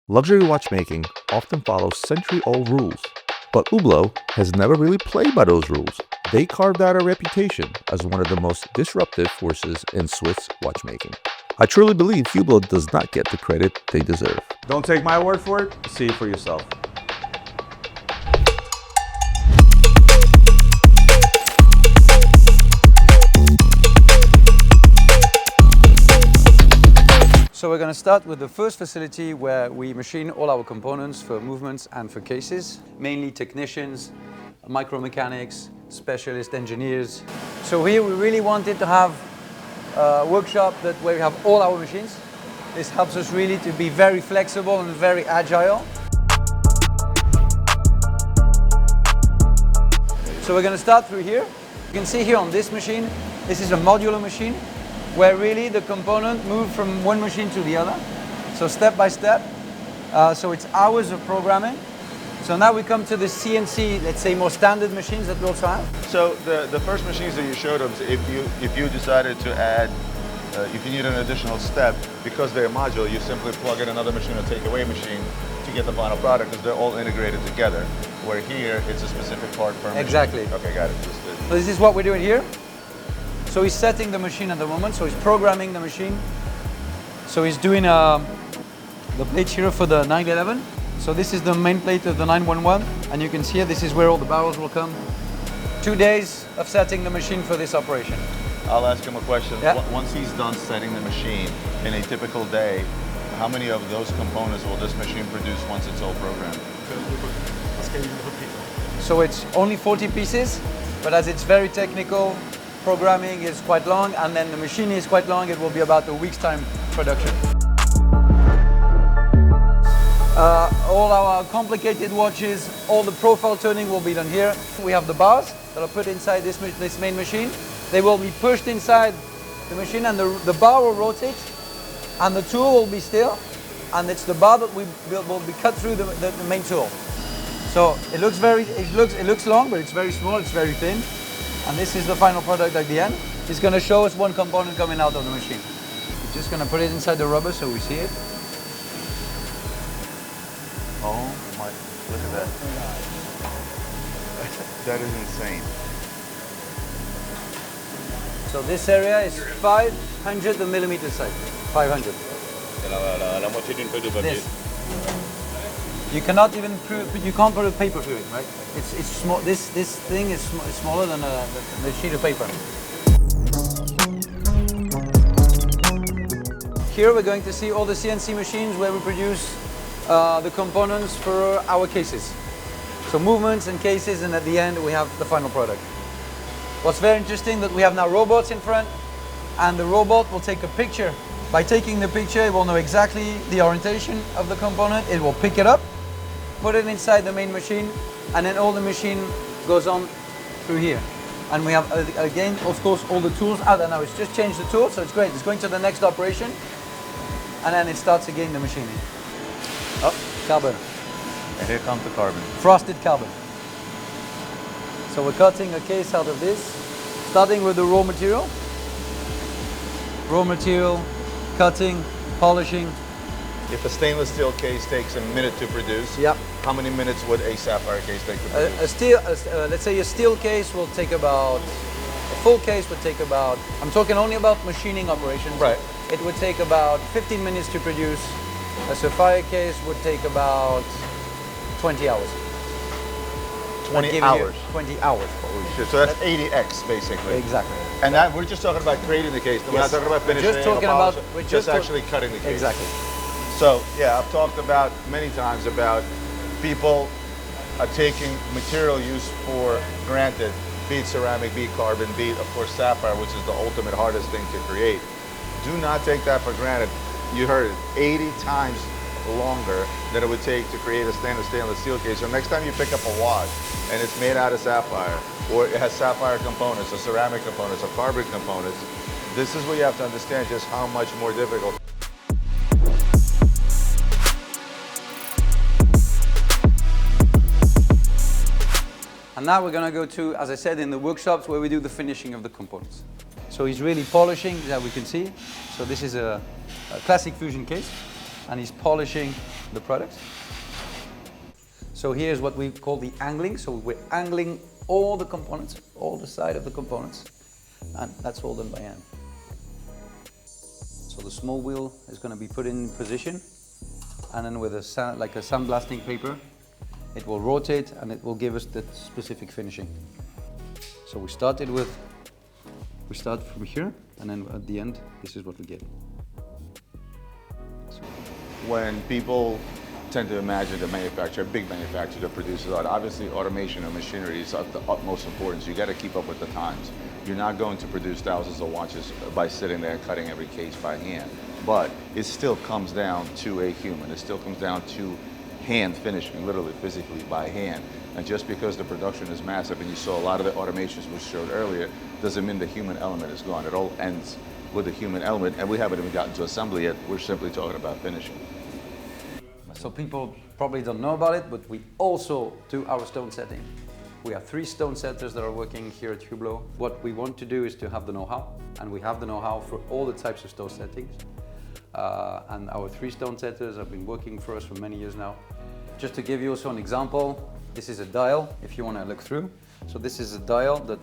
Luxury watchmaking often follows century-old rules, but Hublot has never really played by those rules. They carved out a reputation as one of the most disruptive forces in Swiss watchmaking. I truly believe Hublot does not get the credit they deserve. Don't take my word for it, see it for yourself. So we're going to start with the first facility where we machine all our components for movements and for cases, mainly technicians, micromechanics, specialist engineers. So here we really wanted to have a workshop where we have all our machines. This helps us really to be very flexible and very agile. So we're going to start through here. You can see here on this machine, this is a modular machine, where really the component move from one machine to the other. So step by step. So it's hours of programming. So now we come to the CNC, let's say more standard machines that we also have. So the first machines that you showed us, if you decided to add, if you need an additional step, because they're modular, you simply plug in another machine or takeaway machine to get the final product because they're all integrated together. Where here, it's a specific part per machine. Exactly. Okay, got it. So this is what we're doing here. So he's setting the machine at the moment, so he's programming the machine. So he's doing the plate here for the 911. So this is the main plate of the 911, and you can see here, this is where all the barrels will come. 2 days of setting the machine for this operation. I'll ask him a question. Yeah. Once he's done setting the machine in a typical day, how many of those components will this machine produce once it's all programmed? So it's only 40 pieces, but as it's very technical, programming is quite long, and then the machine is quite long. It will be about a week's time production. All our complicated watches, all the profile turning will be done here. We have the bars that are put inside this main machine. They will be pushed inside the machine, and the bar will rotate, and the tool will be still, and it's the bar that will be cut through the main tool. So it looks long, but it's very small. It's very thin. And this is the final product at the end. It's going to show us one component coming out of the machine. We're just going to put it inside the rubber so we see it. Oh my, look at that. That is insane. So this area is 500 millimeter size. 500. La moitié d'une feuille de papier. This. You cannot even you can't put a paper through it, right? It's small. This thing is smaller than the sheet of paper. Here we're going to see all the CNC machines where we produce the components for our cases. So movements and cases, and at the end we have the final product. What's very interesting that we have now robots in front, and the robot will take a picture. By taking the picture, it will know exactly the orientation of the component. It will pick it up, put it inside the main machine, and then all the machine goes on through here. And we have, again, of course, all the tools out there now. It's just changed the tool, so it's great. It's going to the next operation, and then it starts again the machining. Oh, carbon. And here comes the carbon. Frosted carbon. So we're cutting a case out of this, starting with the raw material. Raw material, cutting, polishing. If a stainless steel case takes a minute to produce, Yep. how many minutes would a sapphire case take to produce? Let's say a steel case will take about, a full case would take about, I'm talking only about machining operations. Right. It would take about 15 minutes to produce. A sapphire case would take about 20 hours. 20 hours. 20 hours. Holy shit. So that's 80x basically. Exactly. And that, we're just talking about creating the case. We're not talking about finishing. Just talking about, just actually cutting the case. Exactly. So yeah, I've talked about many times about people taking material use for granted, be it ceramic, be it carbon, be it of course sapphire, which is the ultimate hardest thing to create. Do not take that for granted. You heard it, 80 times longer than it would take to create a stainless steel case. So next time you pick up a watch and it's made out of sapphire, or it has sapphire components, or ceramic components, or carbon components, this is what you have to understand, just how much more difficult. And now we're going to go to, as I said, in the workshops where we do the finishing of the components. So he's really polishing, as we can see. So this is a classic fusion case. and he's polishing the product. So here's what we call the angling. So we're angling all the components, all the side of the components, and that's all done by hand. So the small wheel is going to be put in position, and then with a sandblasting paper, it will rotate and it will give us the specific finishing. So we start from here, and then at the end, this is what we get. When people tend to imagine a manufacturer, a big manufacturer that produces art, obviously automation of machinery is of the utmost importance. You got to keep up with the times. You're not going to produce thousands of watches by sitting there and cutting every case by hand. But it still comes down to a human. It still comes down to hand finishing, literally physically by hand. And just because the production is massive and you saw a lot of the automations we showed earlier, doesn't mean the human element is gone. It all ends with the human element, and we haven't even gotten to assembly yet. We're simply talking about finishing. So people probably don't know about it, but we also do our stone setting. We have 3 stone setters that are working here at Hublot. What we want to do is to have the know-how, and we have the know-how for all the types of stone settings. And our 3 stone setters have been working for us for many years now. Just to give you also an example, this is a dial, if you want to look through. So this is a dial that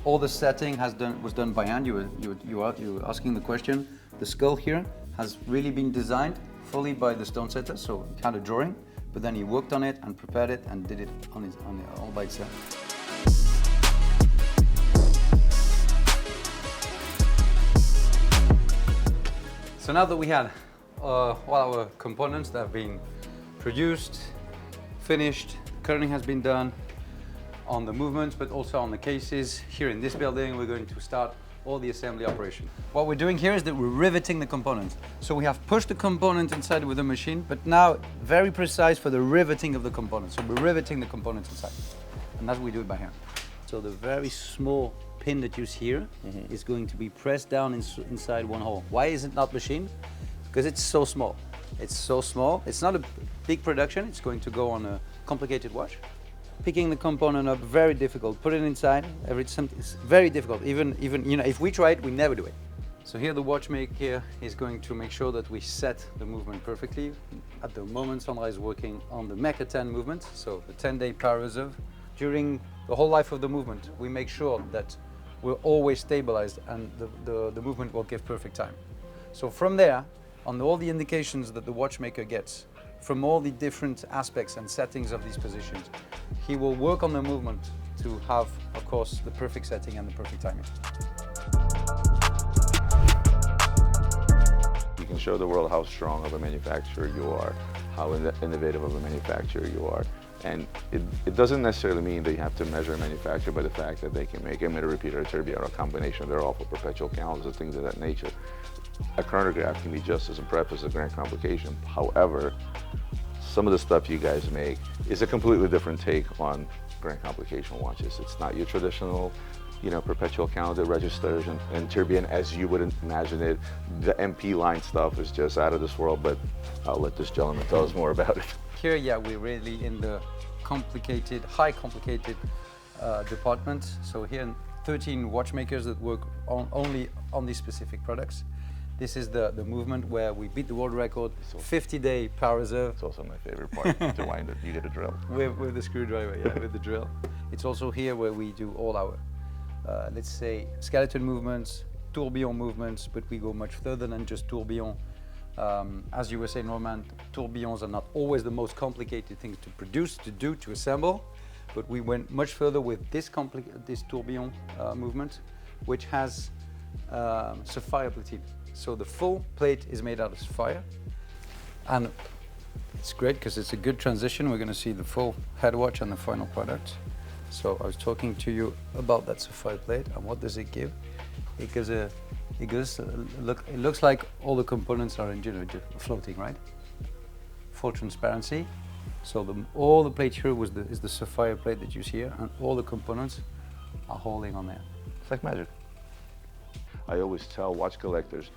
all the setting was done by hand. You were asking the question. The skull here has really been designed fully by the stone setter, so he had a drawing, but then he worked on it and prepared it and did it all by itself. So now that we had all our components that have been produced, finished, kerning has been done on the movements, but also on the cases, here in this building, we're going to start all the assembly operation. What we're doing here is that we're riveting the components. So we have pushed the component inside with the machine, but now very precise for the riveting of the components. So we're riveting the components inside, and that's what we do it by hand. So the very small pin that you see here is going to be pressed down inside one hole. Why is it not machined? Because it's so small. It's so small. It's not a big production. It's going to go on a complicated watch. Picking the component up, very difficult. Put it inside, it's very difficult. Even if we try it, we never do it. So here the watchmaker here is going to make sure that we set the movement perfectly. At the moment, Sandra is working on the Mecha 10 movement, so the 10-day power reserve. During the whole life of the movement, we make sure that we're always stabilized and the movement will give perfect time. So from there, on all the indications that the watchmaker gets, from all the different aspects and settings of these positions, he will work on the movement to have, of course, the perfect setting and the perfect timing. You can show the world how strong of a manufacturer you are, how innovative of a manufacturer you are. And it doesn't necessarily mean that you have to measure a manufacturer by the fact that they can make a emitter, repeater, a tourbillon, or a combination thereof, or perpetual calendars, or things of that nature. A chronograph can be just as impressive as a grand complication. However, some of the stuff you guys make is a completely different take on grand complication watches. It's not your traditional, perpetual calendar registers and tourbillon as you would imagine it. The MP line stuff is just out of this world, but I'll let this gentleman tell us more about it. Here, yeah, we're really in the high complicated department. So here, 13 watchmakers that work only on these specific products. This is the movement where we beat the world record, 50-day power reserve. It's also my favorite part, to wind it. You get a drill. With the screwdriver, yeah, with the drill. It's also here where we do all our, let's say, skeleton movements, tourbillon movements, but we go much further than just tourbillon. As you were saying, Roman, tourbillons are not always the most complicated things to produce, to do, to assemble, but we went much further with this tourbillon movement, which has sapphire platine. So the full plate is made out of sapphire, and it's great because it's a good transition. We're going to see the full head watch and the final product. So I was talking to you about that sapphire plate, and what does it give? It looks like all the components are floating, right? Full transparency. So all the plate here is the sapphire plate that you see here, and all the components are holding on there. It's like magic. I always tell watch collectors,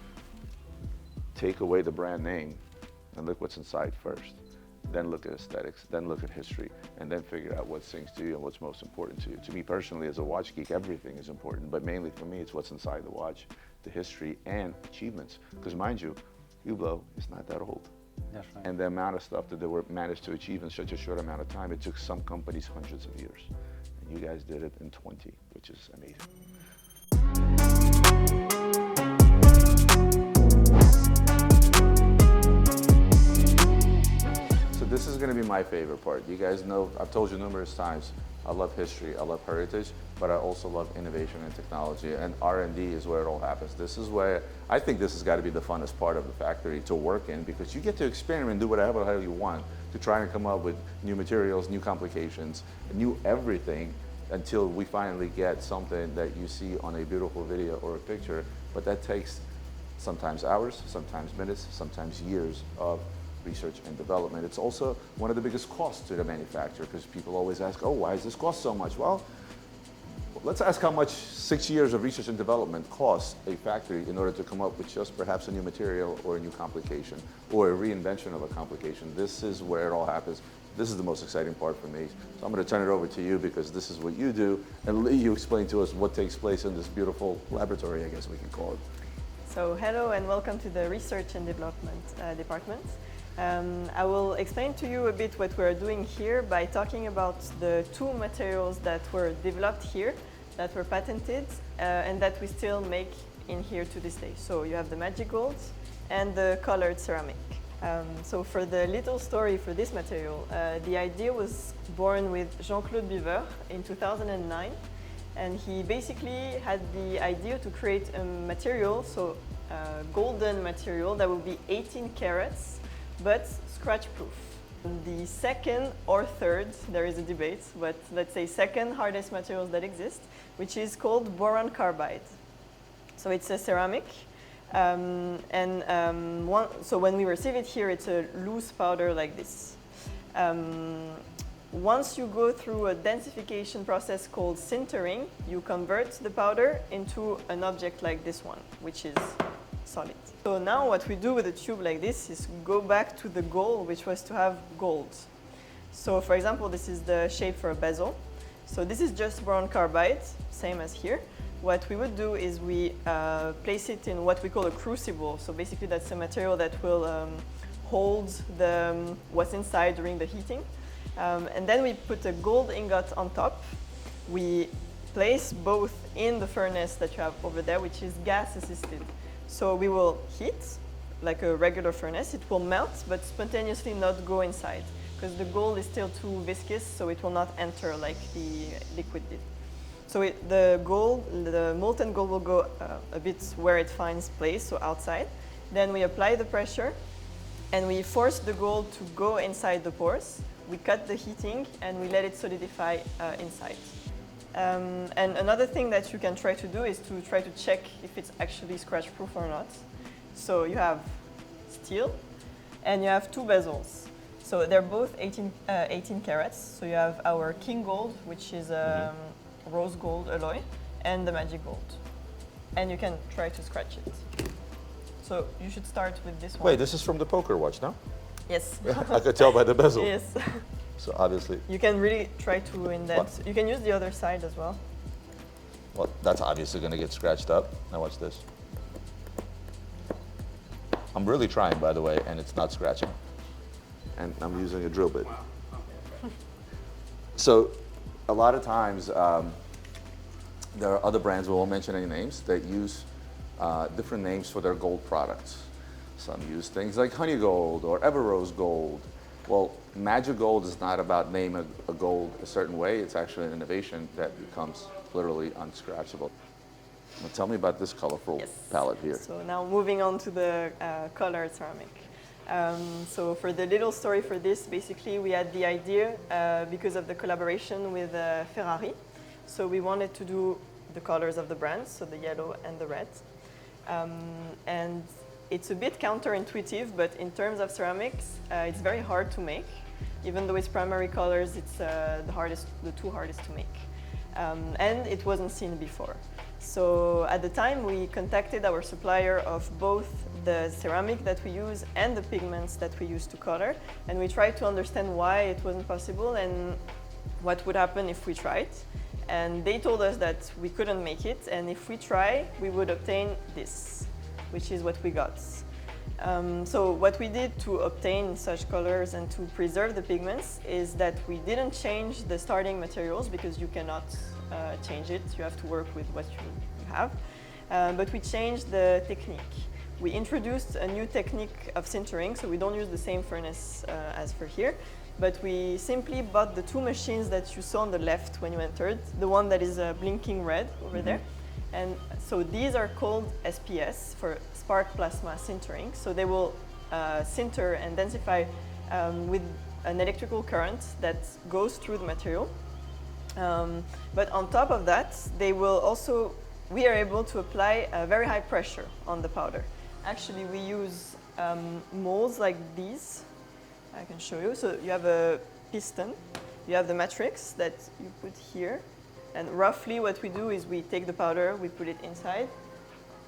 take away the brand name and look what's inside first. Then look at aesthetics, then look at history, and then figure out what sings to you and what's most important to you. To me personally, as a watch geek, everything is important, but mainly for me, it's what's inside the watch, the history, and achievements. Because mind you, Hublot is not that old. That's right. And the amount of stuff that they were managed to achieve in such a short amount of time, it took some companies hundreds of years. And you guys did it in 20, which is amazing. So this is going to be my favorite part. You guys know, I've told you numerous times, I love history, I love heritage, but I also love innovation and technology, and R&D is where it all happens. This is where, I think this has got to be the funnest part of the factory to work in, because you get to experiment and do whatever the hell you want to try and come up with new materials, new complications, new everything, until we finally get something that you see on a beautiful video or a picture. But that takes sometimes hours, sometimes minutes, sometimes years of research and development. It's also one of the biggest costs to the manufacturer, because people always ask, oh, why does this cost so much? Well, let's ask how much 6 years of research and development costs a factory in order to come up with just perhaps a new material or a new complication or a reinvention of a complication. This is where it all happens. This is the most exciting part for me. So I'm going to turn it over to you, because this is what you do, and let you explain to us what takes place in this beautiful laboratory, I guess we can call it. So hello and welcome to the Research and Development department. I will explain to you a bit what we're doing here by talking about the two materials that were developed here, that were patented, and that we still make in here to this day. So you have the magic gold and the colored ceramic. So for the little story for this material, the idea was born with Jean-Claude Biver in 2009, and he basically had the idea to create a material, so a golden material that would be 18 carats, but scratch proof. The second or third, there is a debate, but let's say second hardest materials that exist, which is called boron carbide. So it's a ceramic, so when we receive it here, it's a loose powder like this. Once you go through a densification process called sintering, you convert the powder into an object like this one, which is solid. So now what we do with a tube like this is go back to the goal, which was to have gold. So for example, this is the shape for a bezel. So this is just boron carbide, same as here. What we would do is we place it in what we call a crucible. So basically that's a material that will hold what's inside during the heating. And then we put a gold ingot on top. We place both in the furnace that you have over there, which is gas assisted. So we will heat like a regular furnace. It will melt, but spontaneously not go inside, because the gold is still too viscous, so it will not enter like the liquid did. So the molten gold will go a bit where it finds place, so outside. Then we apply the pressure, and we force the gold to go inside the pores. We cut the heating, and we let it solidify inside. And another thing that you can try to do is to try to check if it's actually scratch proof or not. So you have steel and you have two bezels. So they're both 18 carats. So you have our king gold, which is rose gold alloy, and the magic gold. And you can try to scratch it. So you should start with this one. Wait, this is from the poker watch, no? Yes. I could tell by the bezel. Yes. So obviously, You can really try to indent. What? You can use the other side as well. well, that's obviously going to get scratched up. Now watch this. I'm really trying, by the way, and it's not scratching. And I'm using a drill bit. So a lot of times, there are other brands, we won't mention any names, that use different names for their gold products. Some use things like honey gold or Everose gold. Well, magic gold is not about naming a gold a certain way. It's actually an innovation that becomes literally unscratchable. Now tell me about this colorful palette here. So now moving on to the colored ceramic. So for the little story for this, basically we had the idea because of the collaboration with Ferrari. So we wanted to do the colors of the brands, so the yellow and the red. And it's a bit counterintuitive, but in terms of ceramics, it's very hard to make. Even though it's primary colors, it's the two hardest to make. And it wasn't seen before. So at the time, we contacted our supplier of both the ceramic that we use and the pigments that we use to color, and we tried to understand why it wasn't possible and what would happen if we tried. And they told us that we couldn't make it, and if we try, we would obtain this, which is what we got. So what we did to obtain such colors and to preserve the pigments is that we didn't change the starting materials because you cannot change it. You have to work with what you have. But we changed the technique. We introduced a new technique of sintering, so we don't use the same furnace as for here, but we simply bought the two machines that you saw on the left when you entered, the one that is blinking red over there. And so these are called SPS, for spark plasma sintering. So they will sinter and densify with an electrical current that goes through the material. But on top of that, we are able to apply a very high pressure on the powder. Actually, we use molds like these. I can show you. So you have a piston, you have the matrix that you put here, and roughly what we do is we take the powder, we put it inside,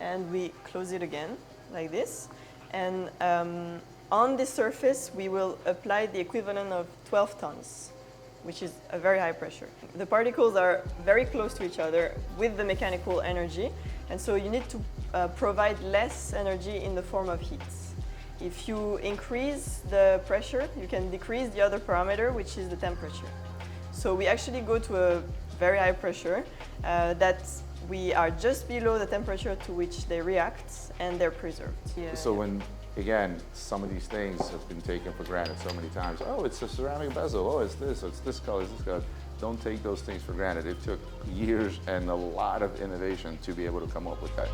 and we close it again, like this. And on this surface, we will apply the equivalent of 12 tons, which is a very high pressure. The particles are very close to each other with the mechanical energy, and so you need to provide less energy in the form of heat. If you increase the pressure, you can decrease the other parameter, which is the temperature. So we actually go to a very high pressure that we are just below the temperature to which they react, and they're preserved. Yeah. So when, again, some of these things have been taken for granted so many times. Oh, it's a ceramic bezel. Oh, it's this color, it's this color. Don't take those things for granted. It took years and a lot of innovation to be able to come up with that.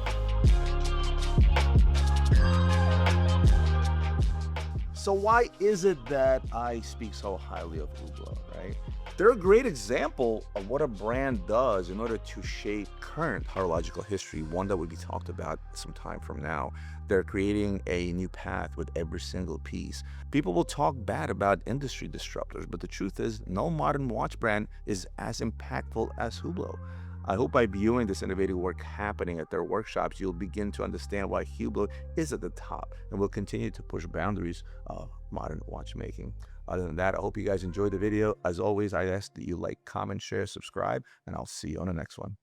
So why is it that I speak so highly of Hublot, right? They're a great example of what a brand does in order to shape current horological history, one that will be talked about some time from now. They're creating a new path with every single piece. People will talk bad about industry disruptors, but the truth is no modern watch brand is as impactful as Hublot. I hope by viewing this innovative work happening at their workshops, you'll begin to understand why Hublot is at the top and will continue to push boundaries of modern watchmaking. Other than that, I hope you guys enjoyed the video. As always, I ask that you like, comment, share, subscribe, and I'll see you on the next one.